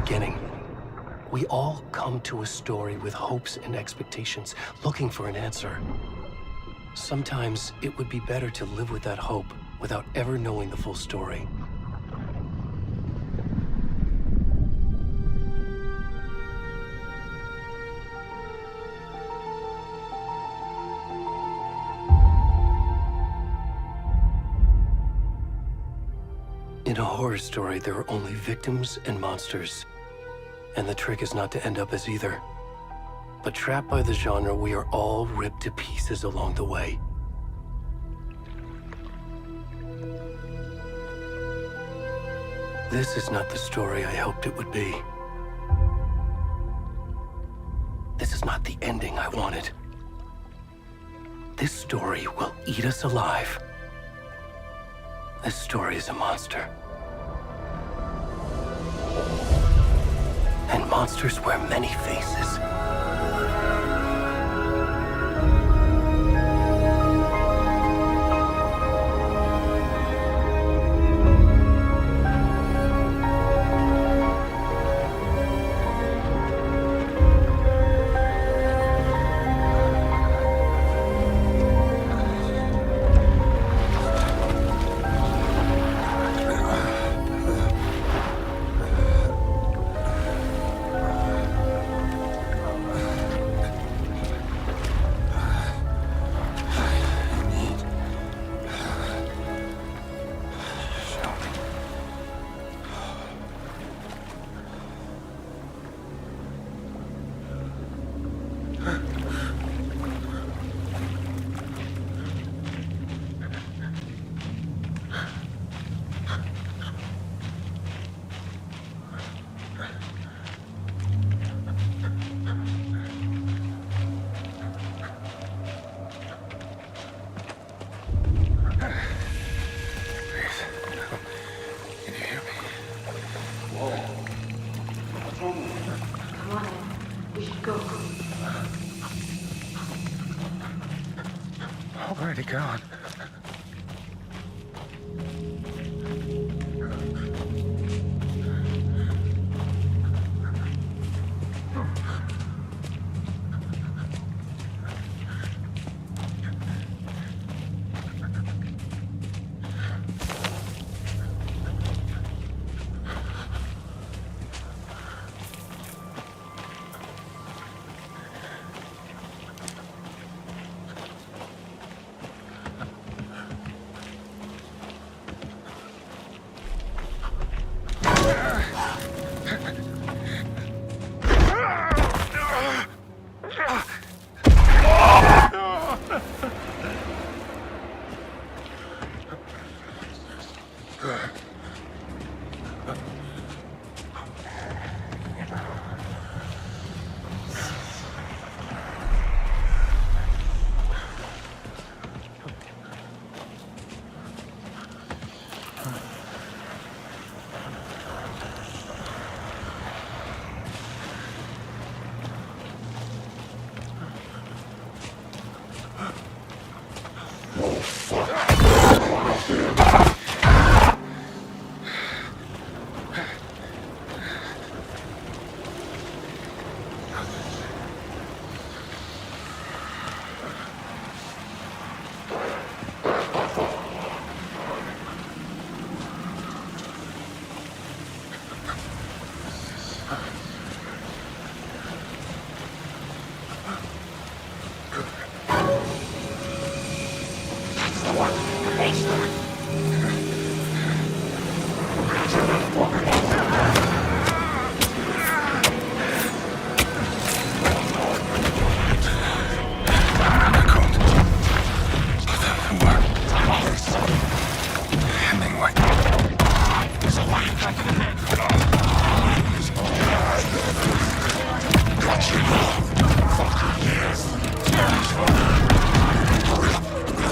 beginning. We all come to a story with hopes and expectations, looking for an answer. Sometimes it would be better to live with that hope without ever knowing the full story. In a horror story, there are only victims and monsters. And the trick is not to end up as either. But trapped by the genre, we are all ripped to pieces along the way. This is not the story I hoped it would be. This is not the ending I wanted. This story will eat us alive. This story is a monster. And monsters wear many faces. Already gone.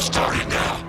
Starting now.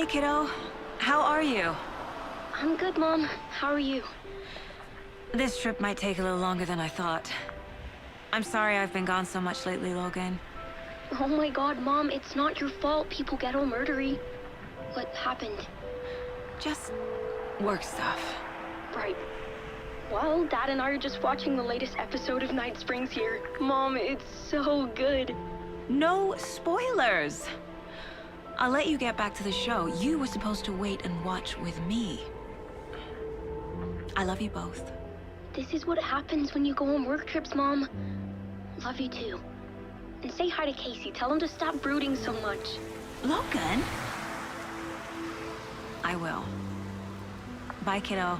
Hey, kiddo. How are you? I'm good, Mom. How are you? This trip might take a little longer than I thought. I'm sorry I've been gone so much lately, Logan. Oh my god, Mom, it's not your fault people get all murdery. What happened? Just work stuff. Right. Well, Dad and I are just watching the latest episode of Night Springs here. Mom, it's so good. No spoilers! I'll let you get back to the show. You were supposed to wait and watch with me. I love you both. This is what happens when you go on work trips, Mom. Love you too. And say hi to Casey. Tell him to stop brooding so much. Logan? I will. Bye, kiddo.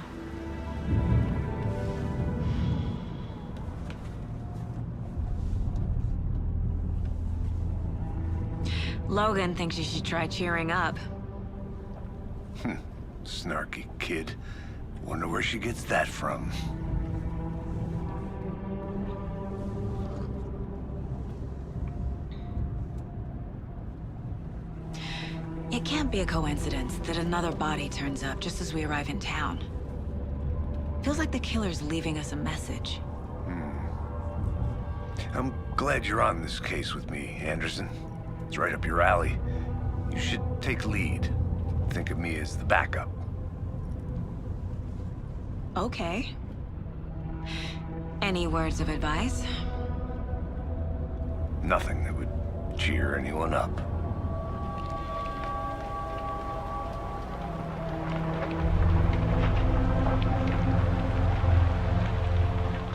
Logan thinks you should try cheering up. Snarky kid. Wonder where she gets that from. It can't be a coincidence that another body turns up just as we arrive in town. Feels like the killer's leaving us a message. I'm glad you're on this case with me, Anderson. It's right up your alley. You should take lead. Think of me as the backup. Okay. Any words of advice? Nothing that would cheer anyone up.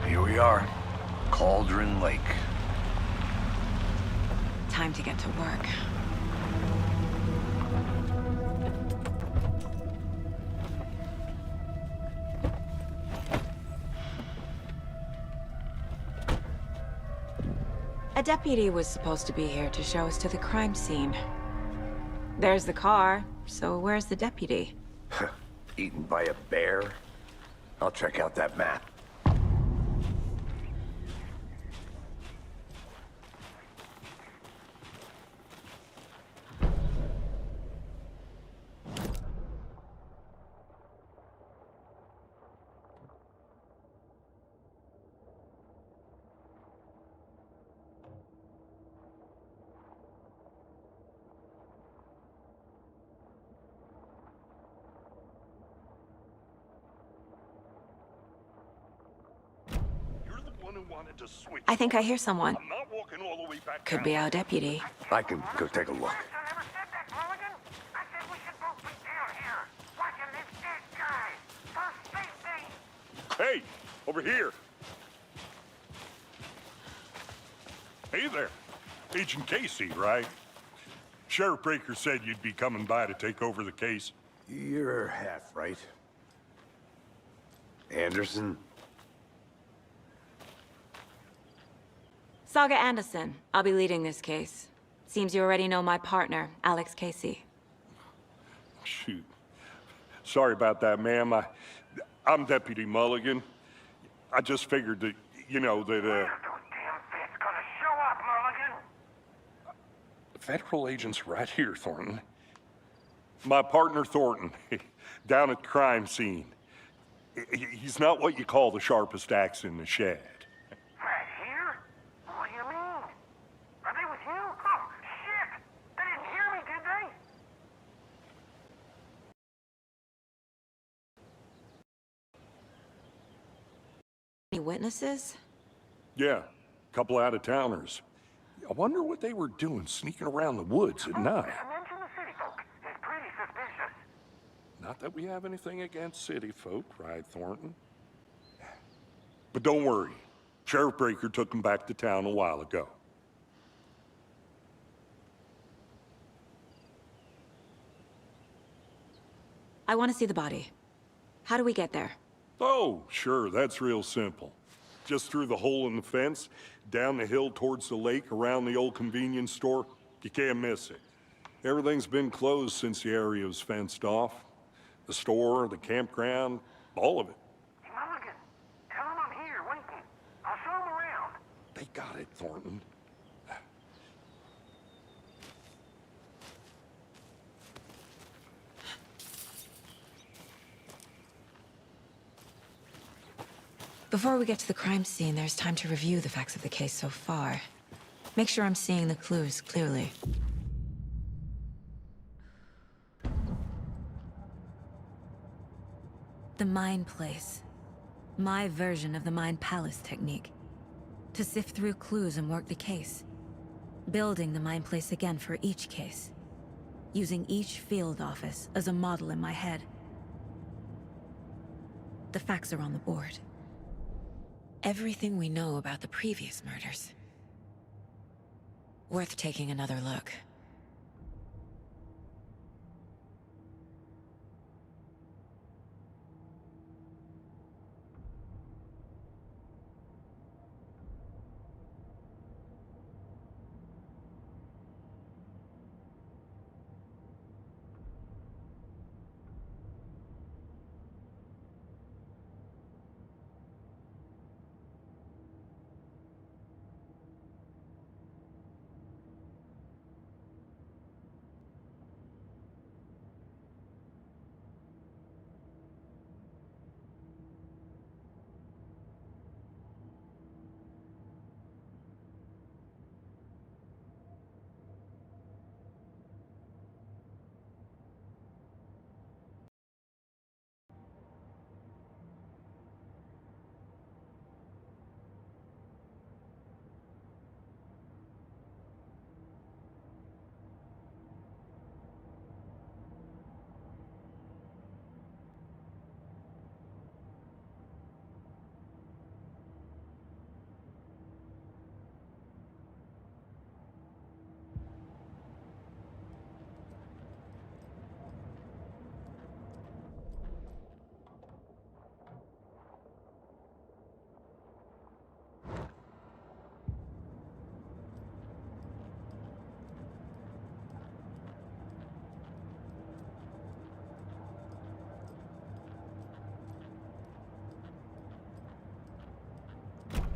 Here we are, Cauldron Lake. Time to get to work. A deputy was supposed to be here to show us to the crime scene. There's the car, so where's the deputy? Eaten by a bear? I'll check out that map. I think I hear someone. I'm not walking all the way back Could down. be our deputy. I can go take a look. I never said that, Mulligan. I said we should both be down here, watching this dead guy for safety. Hey, over here. Hey there. Agent Casey, right? Sheriff Breaker said you'd be coming by to take over the case. You're half right. Anderson? Saga Anderson. I'll be leading this case. Seems you already know my partner, Alex Casey. Shoot. Sorry about that, ma'am. I'm Deputy Mulligan. I just figured that, you know, that, Where's those damn fists gonna show up, Mulligan? federal agent's right here, Thornton. My partner, Thornton, down at the crime scene. He's not what you call the sharpest axe in the shed. Right here? What do you mean? Are they with you? Oh, shit! They didn't hear me, did they? Any witnesses? Yeah, a couple out-of-towners. I wonder what they were doing sneaking around the woods at night. Mention the city folk. It's pretty suspicious. Not that we have anything against city folk, right, Thornton? But don't worry. Sheriff Breaker took them back to town a while ago. I want to see the body. How do we get there? Oh, sure, that's real simple. Just through the hole in the fence, down the hill towards the lake, around the old convenience store. You can't miss it. Everything's been closed since the area was fenced off. The store, the campground, all of it. Mulligan, tell them I'm here, waiting. I'll show them around. They got it, Thornton. Before we get to the crime scene, there's time to review the facts of the case so far. Make sure I'm seeing the clues clearly. The Mind Place. My version of the Mind Palace technique. To sift through clues and work the case. Building the Mind Place again for each case. Using each field office as a model in my head. The facts are on the board. Everything we know about the previous murders. Worth taking another look.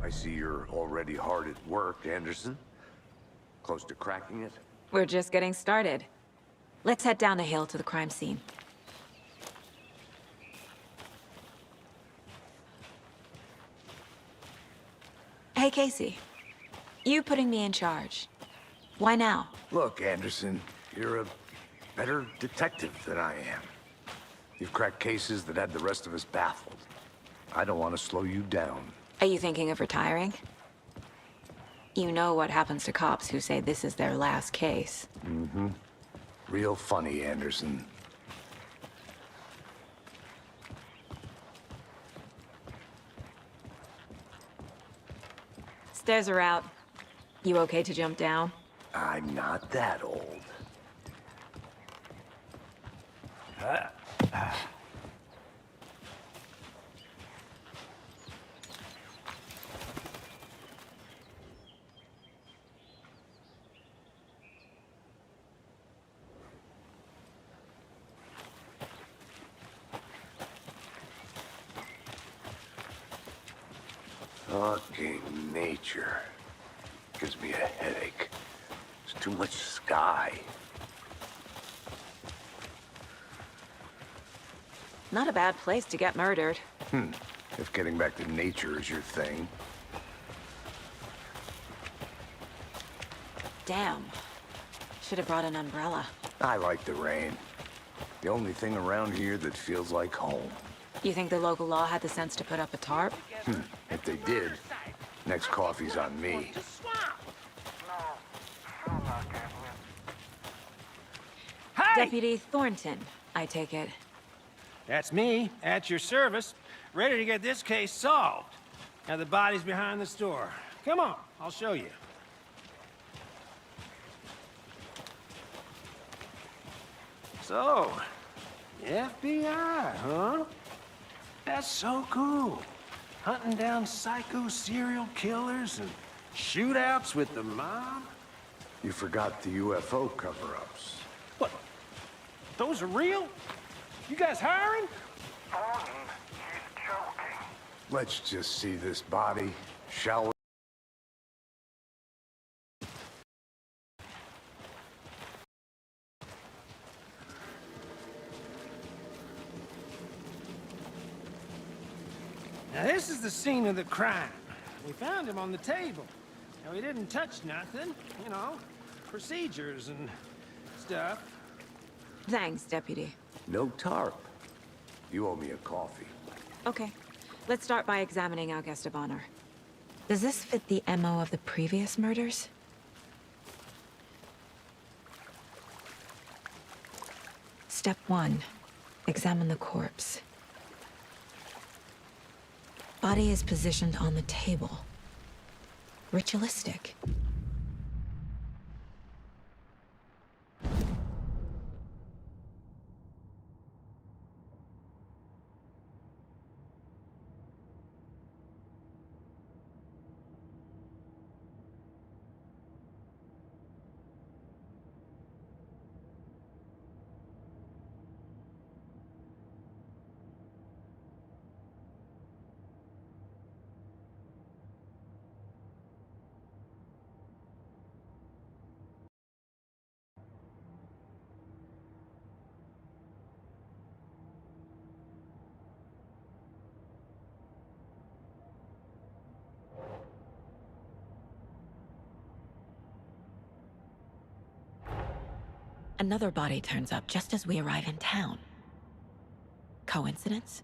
I see you're already hard at work, Anderson. Close to cracking it? We're just getting started. Let's head down the hill to the crime scene. Hey, Casey. You putting me in charge. Why now? Look, Anderson, you're a better detective than I am. You've cracked cases that had the rest of us baffled. I don't want to slow you down. Are you thinking of retiring? You know what happens to cops who say this is their last case. Mm-hmm. Real funny, Anderson. Stairs are out. You okay to jump down? I'm not that old. Fucking nature. Gives me a headache. There's too much sky. Not a bad place to get murdered. If getting back to nature is your thing. Damn. Should have brought an umbrella. I like the rain. The only thing around here that feels like home. You think the local law had the sense to put up a tarp? If they did, next coffee's on me. Deputy Thornton, I take it. That's me, at your service, ready to get this case solved. Now the body's behind the store. Come on, I'll show you. So, FBI, huh? That's so cool. Hunting down psycho serial killers and shootouts with the mob. You forgot the UFO cover-ups. What? Those are real? You guys hiring? Thornton, he's joking. Let's just see this body, shall we? Now, this is the scene of the crime. We found him on the table. Now, he didn't touch nothing, you know, procedures and stuff. Thanks, Deputy. No tarp. You owe me a coffee. Okay, let's start by examining our guest of honor. Does this fit the MO of the previous murders? Step 1. Examine the corpse. Body is positioned on the table. Ritualistic. Another body turns up just as we arrive in town. Coincidence?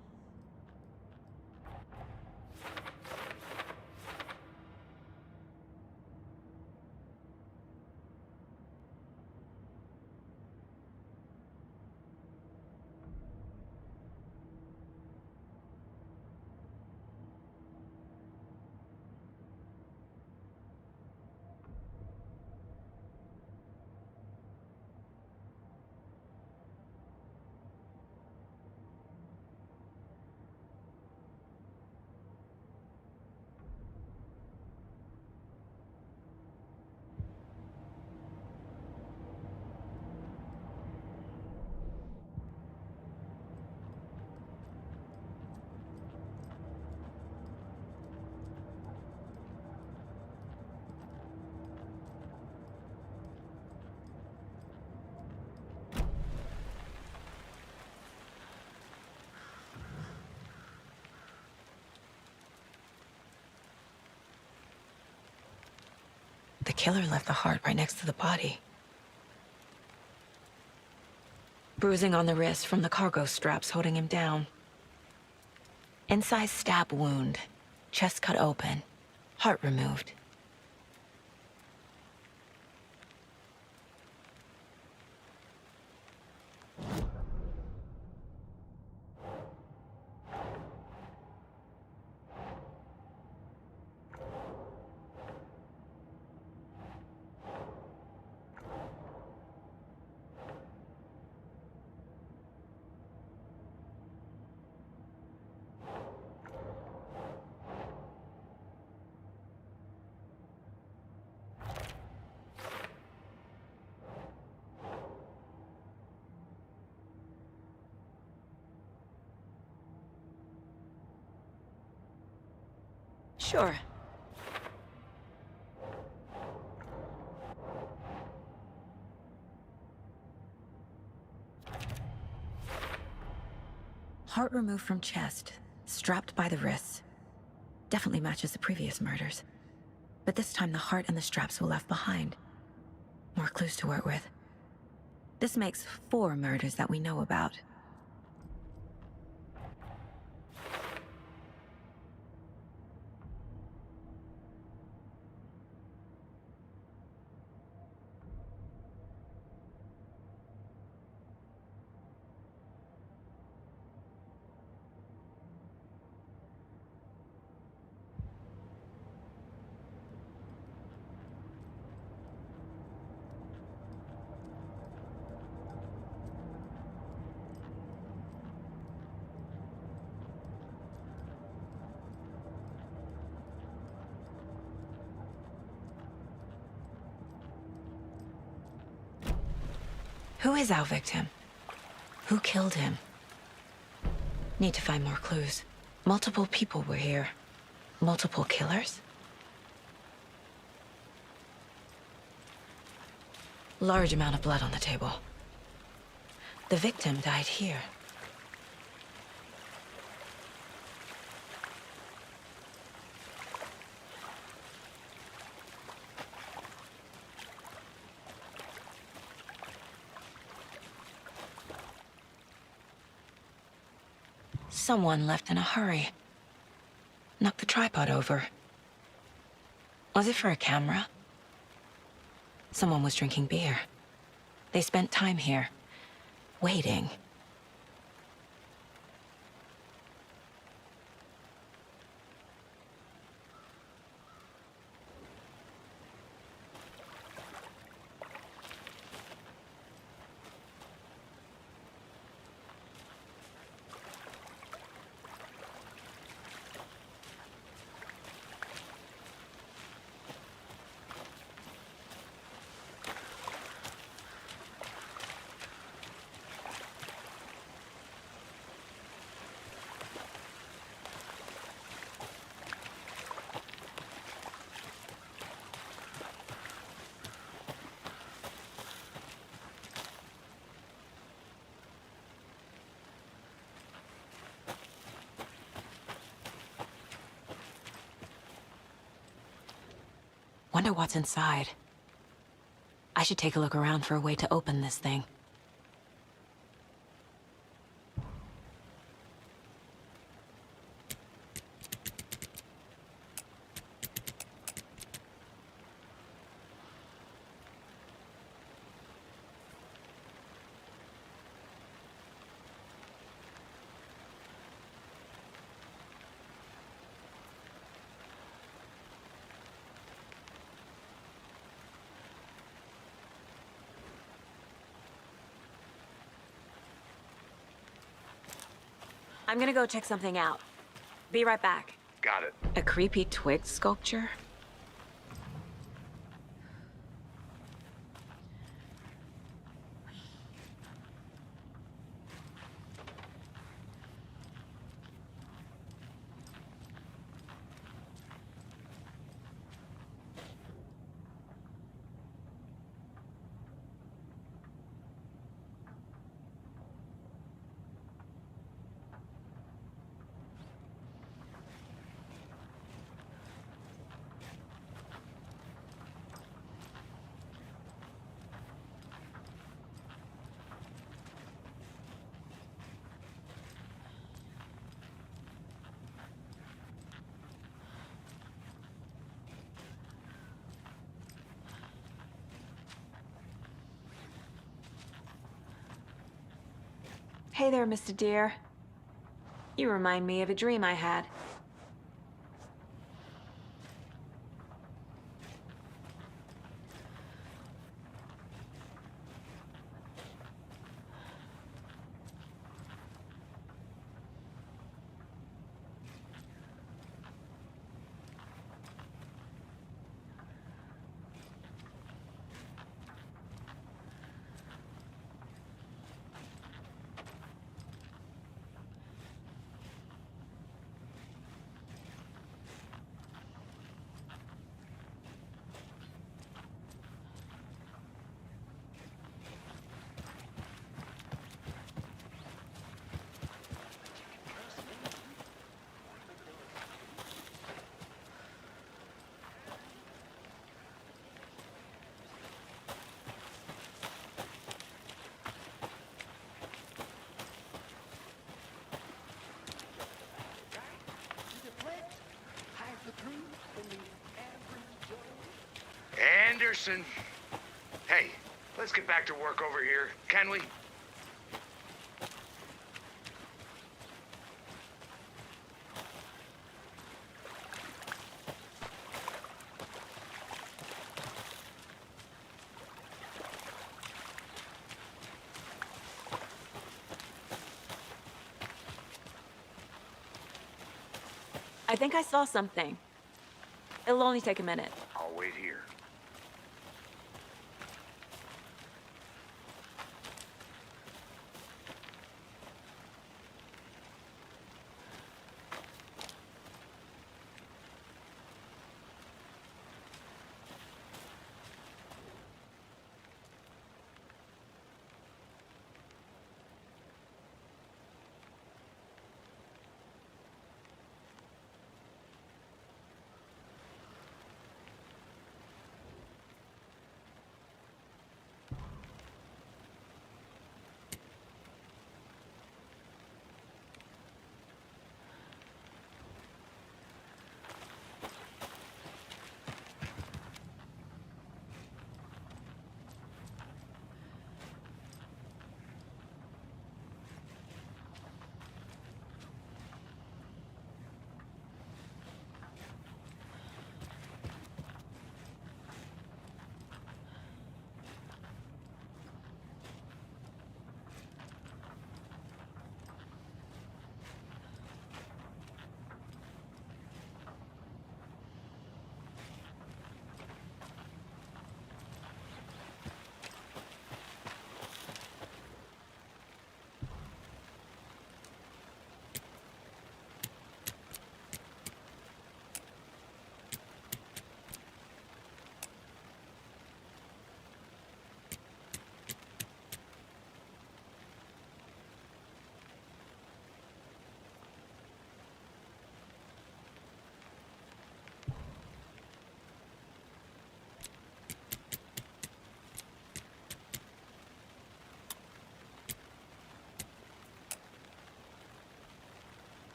The killer left the heart right next to the body. Bruising on the wrist from the cargo straps holding him down. Incised stab wound. Chest cut open. Heart removed. Sure. Heart removed from chest, strapped by the wrists. Definitely matches the previous murders. But this time the heart and the straps were left behind. More clues to work with. This makes 4 murders that we know about. Who is our victim? Who killed him? Need to find more clues. Multiple people were here. Multiple killers? Large amount of blood on the table. The victim died here. Someone left in a hurry. Knocked the tripod over. Was it for a camera? Someone was drinking beer. They spent time here, waiting. Wonder what's inside. I should take a look around for a way to open this thing. I'm gonna go check something out. Be right back. Got it. A creepy twig sculpture? Hey there, Mr. Deer. You remind me of a dream I had. Anderson. Hey, let's get back to work over here, can we? I think I saw something. It'll only take a minute. I'll wait here.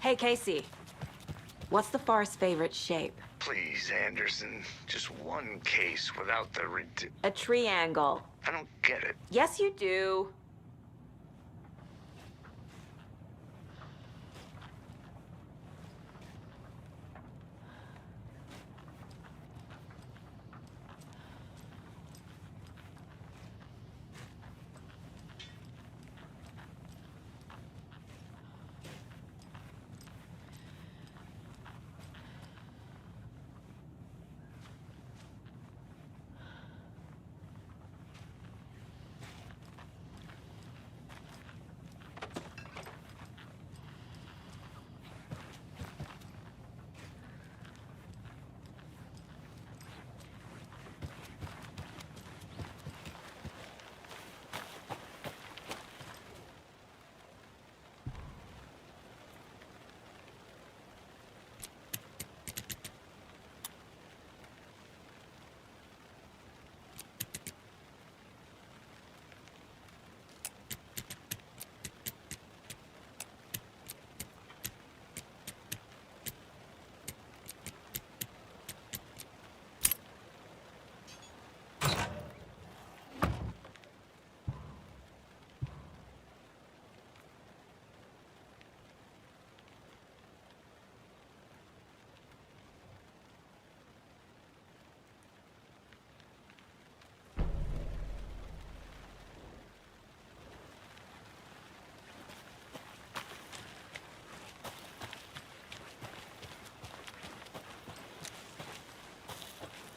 Hey, Casey. What's the far's favorite shape? Please, Anderson. Just one case without the A triangle. I don't get it. Yes, you do.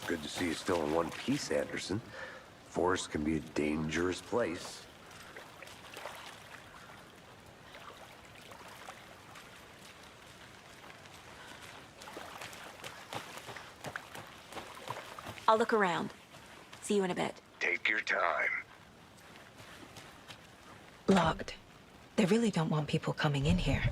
Good to see you still in one piece, Anderson. Forest can be a dangerous place. I'll look around. See you in a bit. Take your time. Locked. They really don't want people coming in here.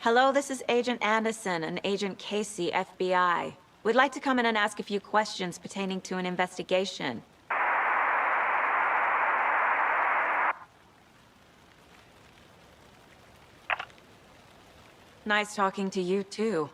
Hello, this is Agent Anderson and Agent Casey, FBI. We'd like to come in and ask a few questions pertaining to an investigation. Nice talking to you, too.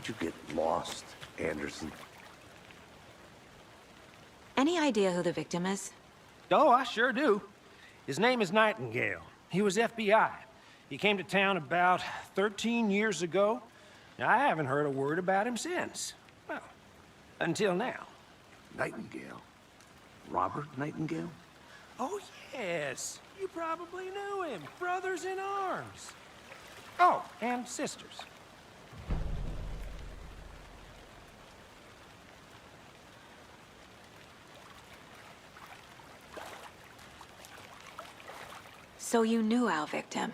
Did you get lost, Anderson? Any idea who the victim is? Oh, I sure do. His name is Nightingale. He was FBI. He came to town about 13 years ago. I haven't heard a word about him since. Well, until now. Nightingale? Robert Nightingale? Oh, yes. You probably knew him. Brothers in arms. Oh, and sisters. So you knew our victim?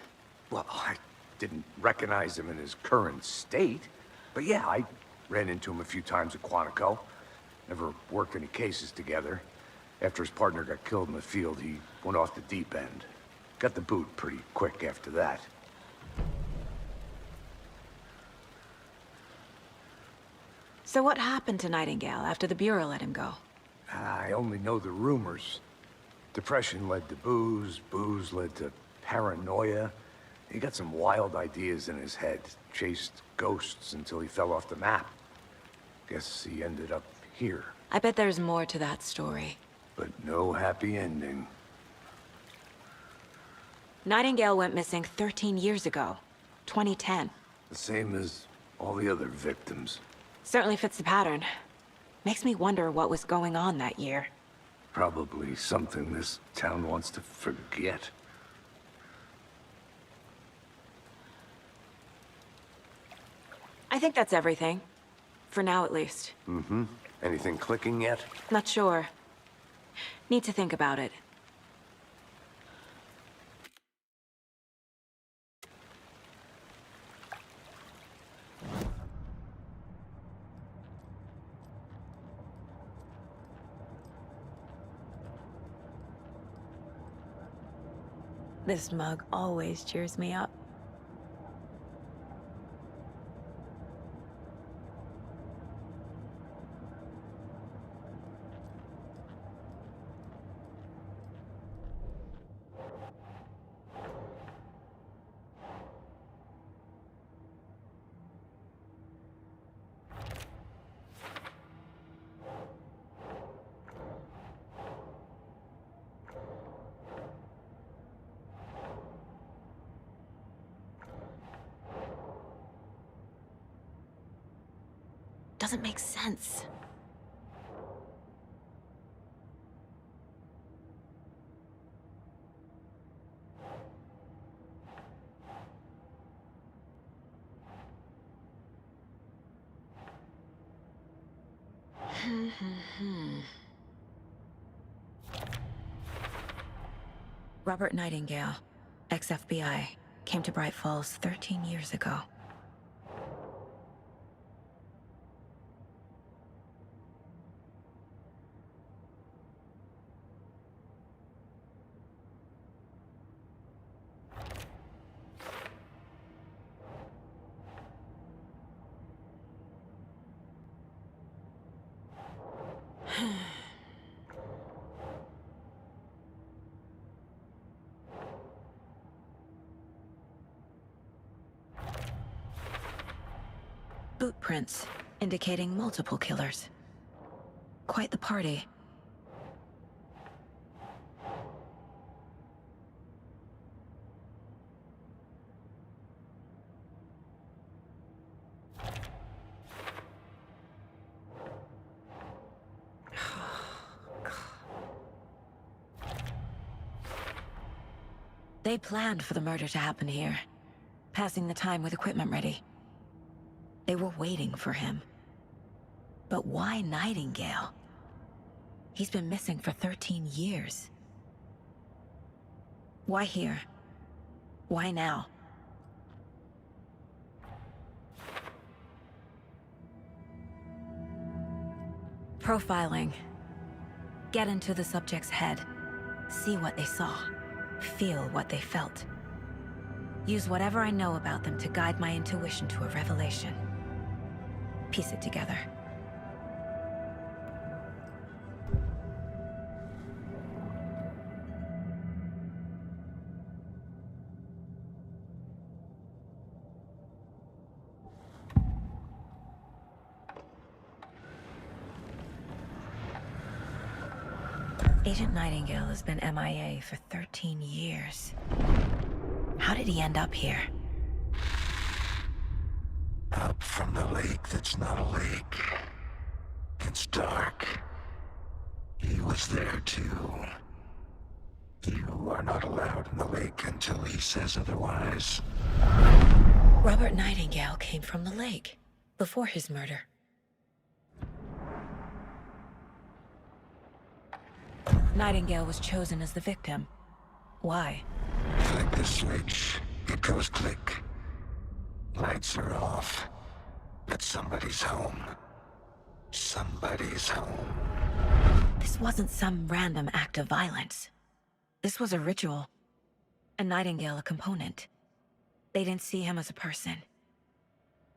Well, I didn't recognize him in his current state. But yeah, I ran into him a few times at Quantico. Never worked any cases together. After his partner got killed in the field, he went off the deep end. Got the boot pretty quick after that. So what happened to Nightingale after the Bureau let him go? I only know the rumors. Depression led to booze, booze led to paranoia. He got some wild ideas in his head, chased ghosts until he fell off the map. Guess he ended up here, I bet there's more to that story. but no happy ending. Nightingale went missing 13 years ago, 2010. The same as all the other victims. Certainly fits the pattern. Makes me wonder what was going on that year. Probably something this town wants to forget. I think that's everything. For now, at least. Mm-hmm. Anything clicking yet? Not sure. Need to think about it. This mug always cheers me up. Doesn't make sense. Robert Nightingale, ex-FBI, came to Bright Falls 13 years ago. Boot prints, indicating multiple killers. Quite the party. They planned for the murder to happen here, passing the time with equipment ready. They were waiting for him. But why Nightingale? He's been missing for 13 years. Why here? Why now? Profiling. Get into the subject's head. See what they saw. Feel what they felt. Use whatever I know about them to guide my intuition to a revelation. Piece it together. Agent Nightingale has been MIA for 13 years. How did he end up here? Up from the lake that's not a lake. It's dark. He was there too. You are not allowed in the lake until he says otherwise. Robert Nightingale came from the lake, before his murder. Nightingale was chosen as the victim. Why? Flick the switch. It goes click. Lights are off. But somebody's home. Somebody's home. This wasn't some random act of violence. This was a ritual. A Nightingale a component. They didn't see him as a person.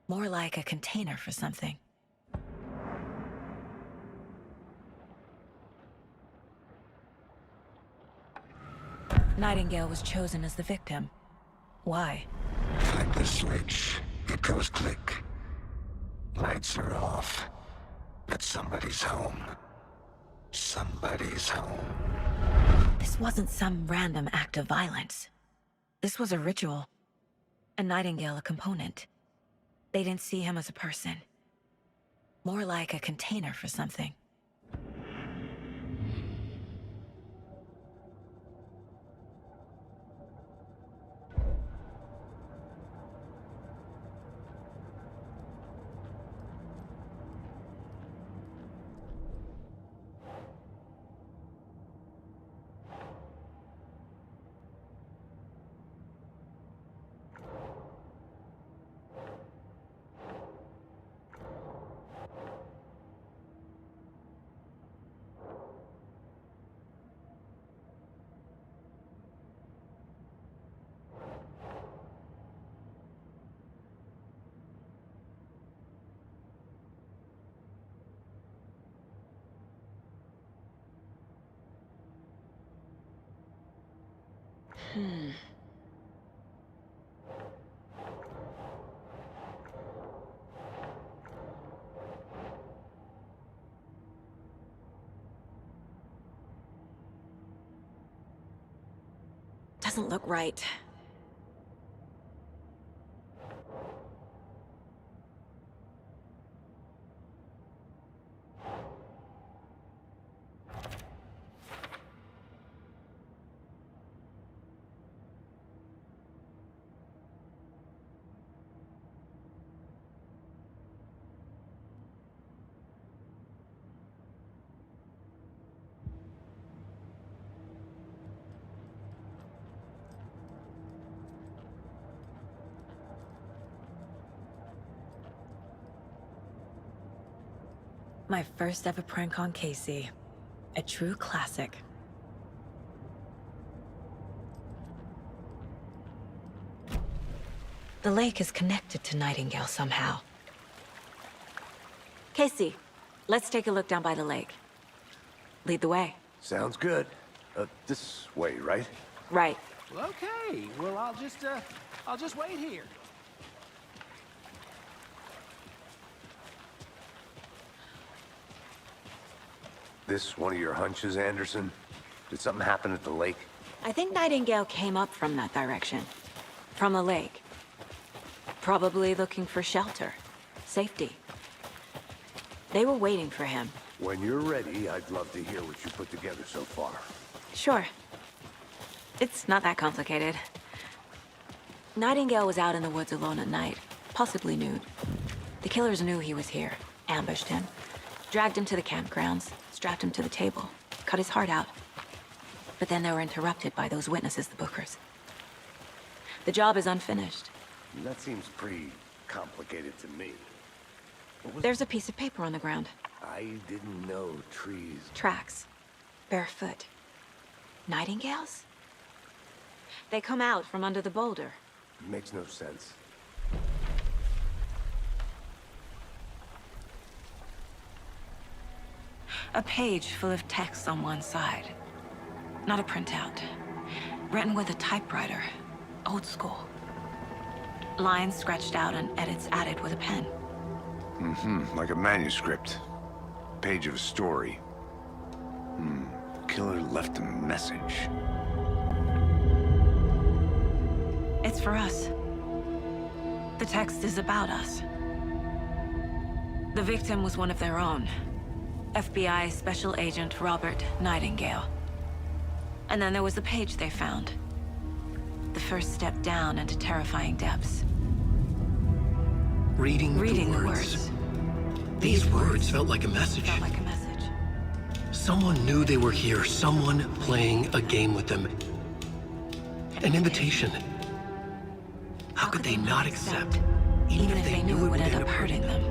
More like a container for something. Nightingale was chosen as the victim. Why? Flip the switch. It goes click. Lights are off. But somebody's home. Somebody's home. This wasn't some random act of violence. This was a ritual. A Nightingale a component. They didn't see him as a person. More like a container for something. Doesn't look right. My first ever prank on Casey. A true classic. The lake is connected to Nightingale somehow. Casey, let's take a look down by the lake. Lead the way. Sounds good. This way, right? Right. Well, okay. Well, I'll just wait here. This one of your hunches, Anderson? Did something happen at the lake? I think Nightingale came up from that direction. From the lake. Probably looking for shelter. Safety. They were waiting for him. When you're ready, I'd love to hear what you put together so far. Sure. It's not that complicated. Nightingale was out in the woods alone at night, possibly nude. The killers knew he was here, ambushed him, dragged him to the campgrounds, strapped him to the table, cut his heart out. But then they were interrupted by those witnesses, the Bookers. The job is unfinished. That seems pretty complicated to me. There's a piece of paper on the ground. I didn't know trees... Tracks. Barefoot. Nightingales? They come out from under the boulder. Makes no sense. A page full of text on one side. Not a printout. Written with a typewriter. Old school. Lines scratched out and edits added with a pen. Like a manuscript. Page of a story. Killer left a message. It's for us. The text is about us. The victim was one of their own. FBI Special Agent Robert Nightingale. And then there was the page they found. The first step down into terrifying depths. Reading the words. These words felt like a message. Felt like a message. Someone knew they were here, someone playing a game with them. An invitation. How could they not accept, even if they knew it would end up hurting them?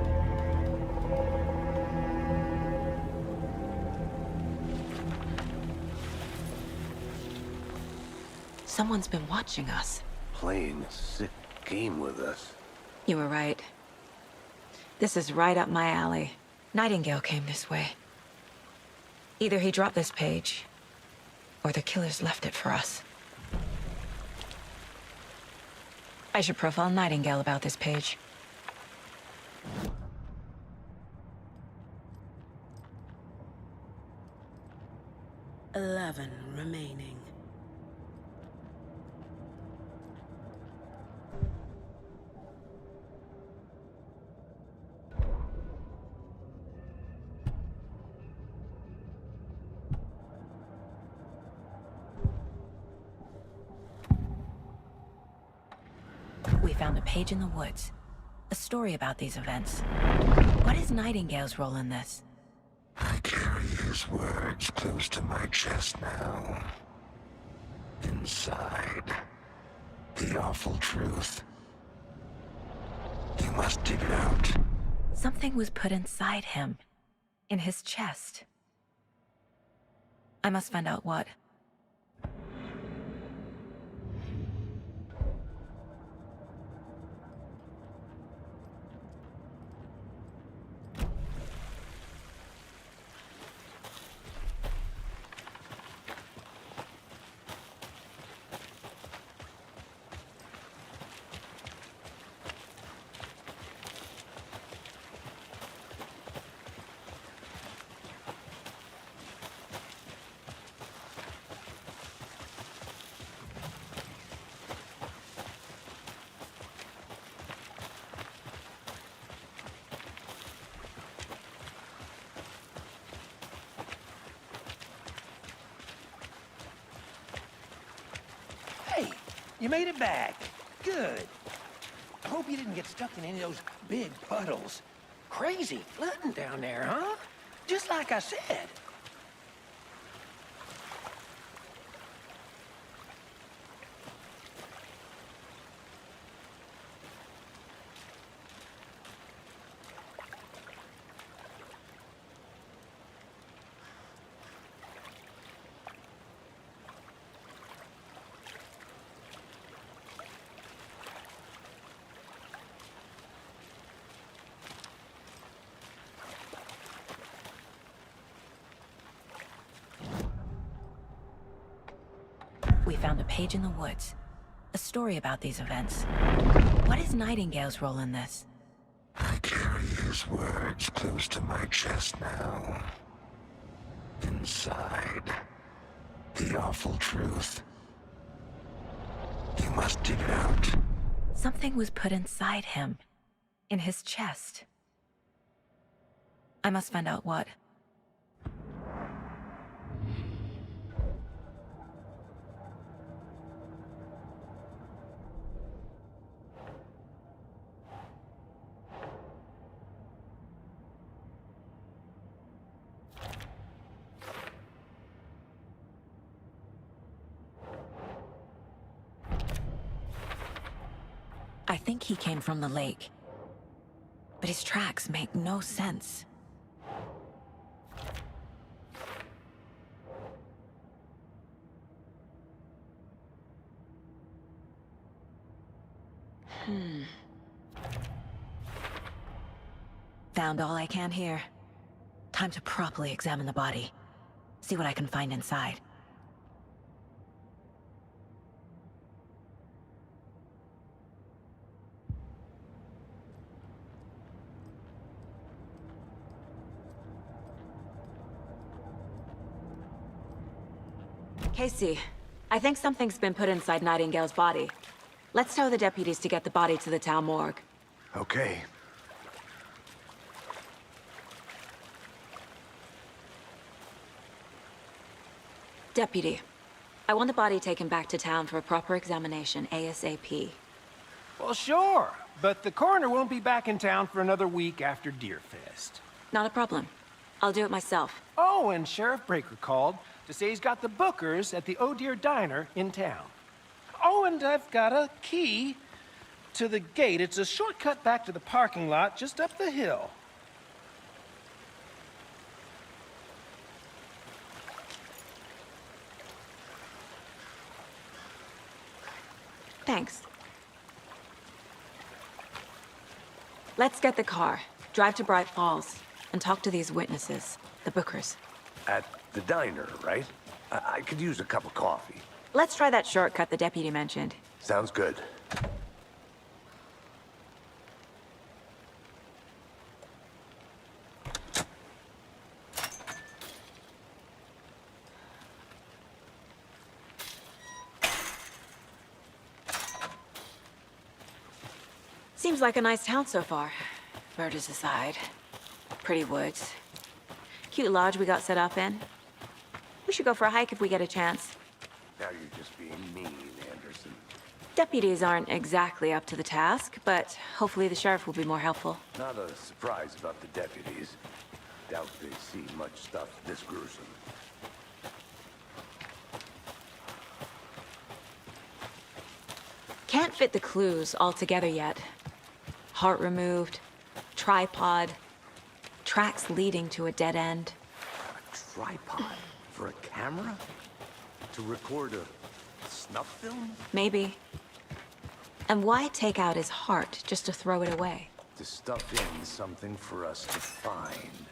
Someone's been watching us. Playing a sick game with us. You were right. This is right up my alley. Nightingale came this way. Either he dropped this page, or the killers left it for us. I should profile Nightingale about this page. "11 remaining. We found a page in the woods. A story about these events. What is Nightingale's role in this? I carry his words close to my chest now. Inside, the awful truth. You must dig it out. Something was put inside him. In his chest. I must find out what. Hey, you made it back. Good. I hope you didn't get stuck in any of those big puddles. Crazy flooding down there, huh? Just like I said. We found a page in the woods. A story about these events. What is Nightingale's role in this? I carry his words close to my chest now. Inside, the awful truth. You must dig it out. Something was put inside him. In his chest. I must find out what. I think he came from the lake. But his tracks make no sense. Found all I can here. Time to properly examine the body. See what I can find inside. Casey, I think something's been put inside Nightingale's body. Let's tell the deputies to get the body to the town morgue. Okay. Deputy, I want the body taken back to town for a proper examination ASAP. Well, sure, but the coroner won't be back in town for another week after Deerfest. Not a problem. I'll do it myself. Oh, and Sheriff Breaker called to say he's got the bookers at the Oh Dear Diner in town. Oh, and I've got a key to the gate. It's a shortcut back to the parking lot just up the hill. thanks. Let's get the car, drive to Bright Falls, and talk to these witnesses, the Bookers. At the diner, right? I could use a cup of coffee. Let's try that shortcut the deputy mentioned. Sounds good. Seems like a nice town so far. Murders aside. Pretty woods. Cute lodge we got set up in. We should go for a hike if we get a chance. Now you're just being mean, Anderson. Deputies aren't exactly up to the task, but hopefully the sheriff will be more helpful. Not a surprise about the deputies. Doubt they see much stuff this gruesome. Can't fit the clues all together yet. Heart removed, tripod, tracks leading to a dead end. A tripod? For a camera? To record a snuff film? Maybe. And why take out his heart just to throw it away? To stuff in something for us to find.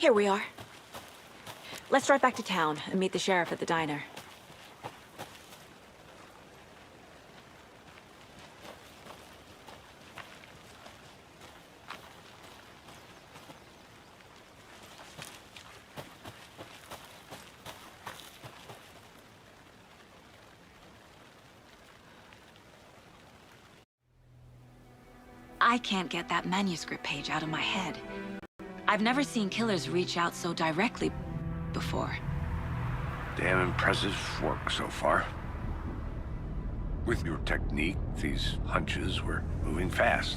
Here we are. Let's drive back to town and meet the sheriff at the diner. I can't get that manuscript page out of my head. I've never seen killers reach out so directly before. Damn impressive work so far. With your technique, these hunches were moving fast.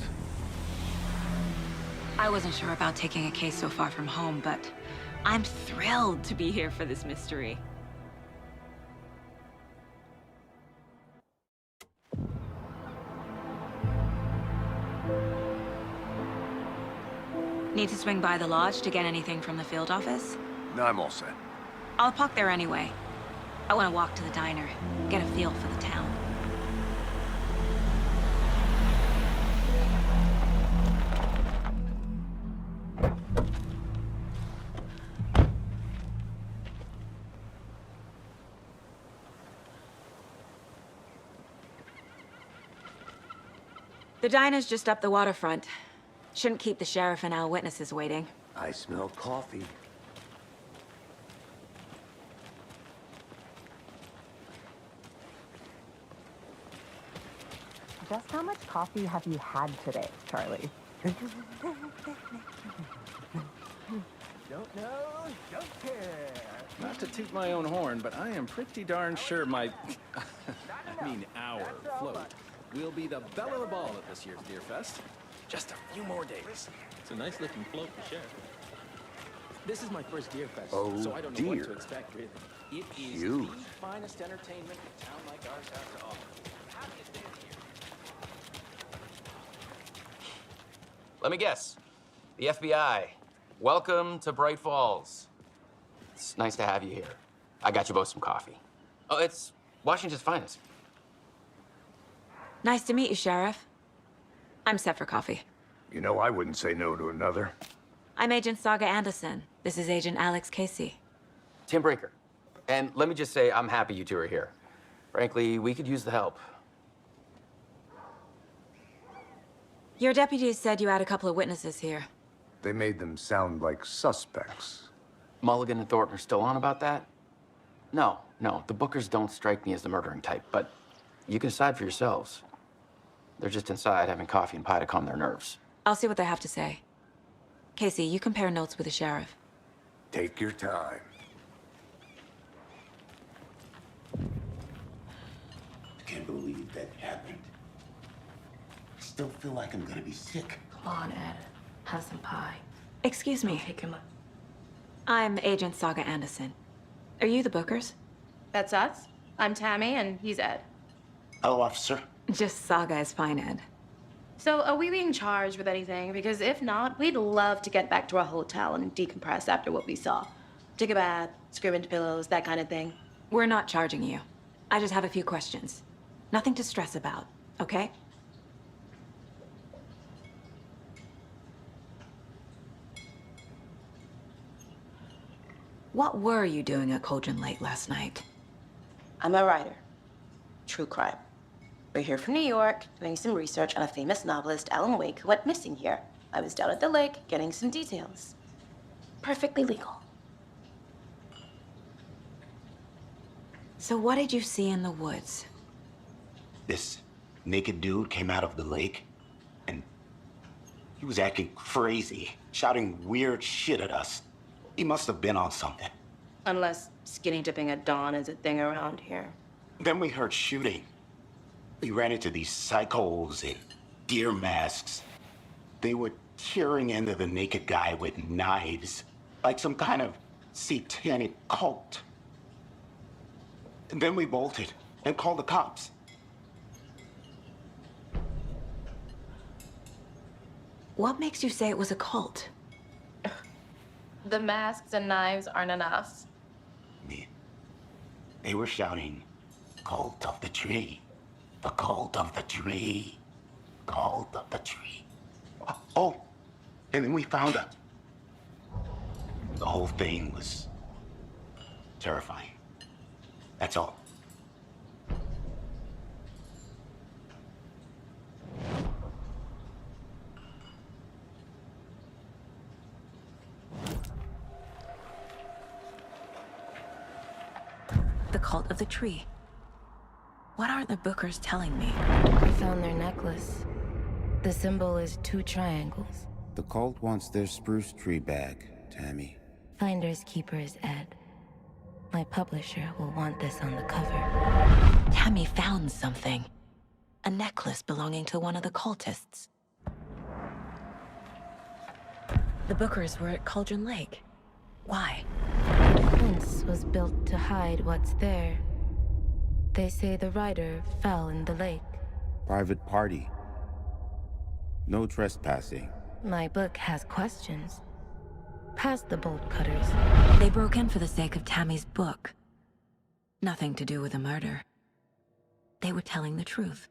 I wasn't sure about taking a case so far from home, but I'm thrilled to be here for this mystery. Need to swing by the lodge to get anything from the field office? No, I'm all set. I'll park there anyway. I want to walk to the diner, get a feel for the town. The diner's just up the waterfront. Shouldn't keep the sheriff and our witnesses waiting. I smell coffee. Just how much coffee have you had today, Charlie? Don't know, don't care. Not to toot my own horn, but I am pretty darn sure my... our float will be the belle of the ball at this year's Deer Fest. Just a few more days. It's a nice looking float to share. This is my first Deer Fest, Oh, so I don't know what dear. to expect, really. It is Huge. the finest entertainment a town like ours has to offer. Happiest day of the year. Let me guess. The FBI. Welcome to Bright Falls. It's nice to have you here. I got you both some coffee. Oh, it's Washington's finest. Nice to meet you, Sheriff. I'm set for coffee. You know, I wouldn't say no to another. I'm Agent Saga Anderson. This is Agent Alex Casey. Tim Brinker. And let me just say, I'm happy you two are here. Frankly, we could use the help. Your deputies said you had a couple of witnesses here. They made them sound like suspects. Mulligan and Thornton are still on about that? No, the Bookers don't strike me as the murdering type, but you can decide for yourselves. They're just inside having coffee and pie to calm their nerves. I'll see what they have to say. Casey, you compare notes with the sheriff. Take your time. I can't believe that happened. I still feel like I'm gonna be sick. Come on, Ed. Have some pie. Excuse me. Pick him up. I'm Agent Saga Anderson. Are you the Bookers? That's us. I'm Tammy, and he's Ed. Hello, officer. Just Saga is fine, Ed. So, are we being charged with anything? Because if not, we'd love to get back to our hotel and decompress after what we saw. Take a bath, scream into pillows, that kind of thing. We're not charging you. I just have a few questions. Nothing to stress about, okay? What were you doing at Cauldron Lake last night? I'm a writer. True crime. We're here from New York, doing some research on a famous novelist, Alan Wake, who went missing here. I was down at the lake, getting some details. Perfectly legal. So what did you see in the woods? This naked dude came out of the lake, and he was acting crazy, shouting weird shit at us. He must have been on something. Unless skinny dipping at dawn is a thing around here. Then we heard shooting. We ran into these psychos in deer masks. They were tearing into the naked guy with knives, like some kind of satanic cult. And then we bolted and called the cops. What makes you say it was a cult? The masks and knives aren't enough. They were shouting, "Cult of the tree, the cult of the tree, cult of the tree." Oh, and then we found her. The whole thing was terrifying. That's all. The cult of the tree. What aren't the Bookers telling me? We found their necklace. The symbol is 2 triangles. The cult wants their spruce tree back, Tammy. Finders keepers, Ed. My publisher will want this on the cover. Tammy found something. A necklace belonging to one of the cultists. The Bookers were at Cauldron Lake. Why? The fence was built to hide what's there. They say the writer fell in the lake. Private party. No trespassing. My book has questions. Past the bolt cutters. They broke in for the sake of Tammy's book. Nothing to do with a murder. They were telling the truth.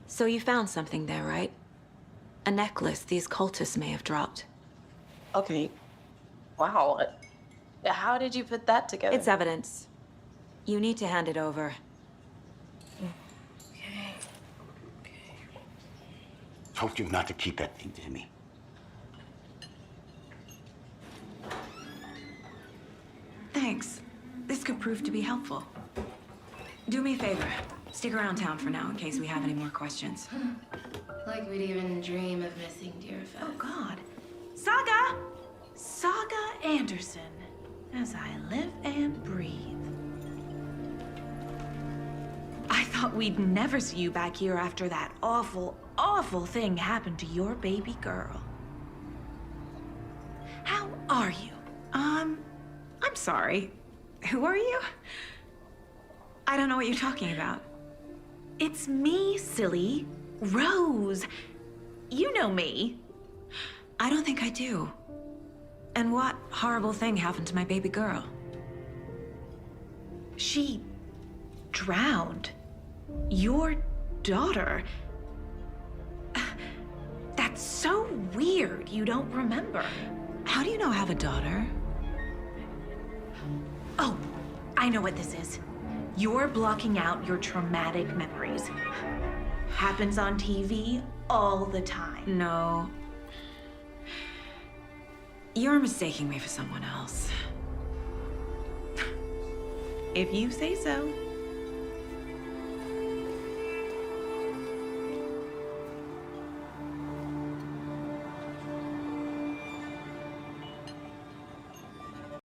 So you found something there, right? A necklace these cultists may have dropped. Okay. Wow. How did you put that together? It's evidence. You need to hand it over. Okay. Told you not to keep that thing to me. Thanks. This could prove to be helpful. Do me a favor. Stick around town for now in case we have any more questions. Like we'd even dream of missing Deerfest. Oh, God. Saga! Saga Anderson. As I live and breathe. I thought we'd never see you back here after that awful, awful thing happened to your baby girl. How are you? I'm sorry. Who are you? I don't know what you're talking about. It's me, silly. Rose. You know me. I don't think I do. And what horrible thing happened to my baby girl? She drowned. Your daughter. That's so weird you don't remember. How do you know I have a daughter? Oh, I know what this is. You're blocking out your traumatic memories. Happens on TV all the time. No. You're mistaking me for someone else. If you say so.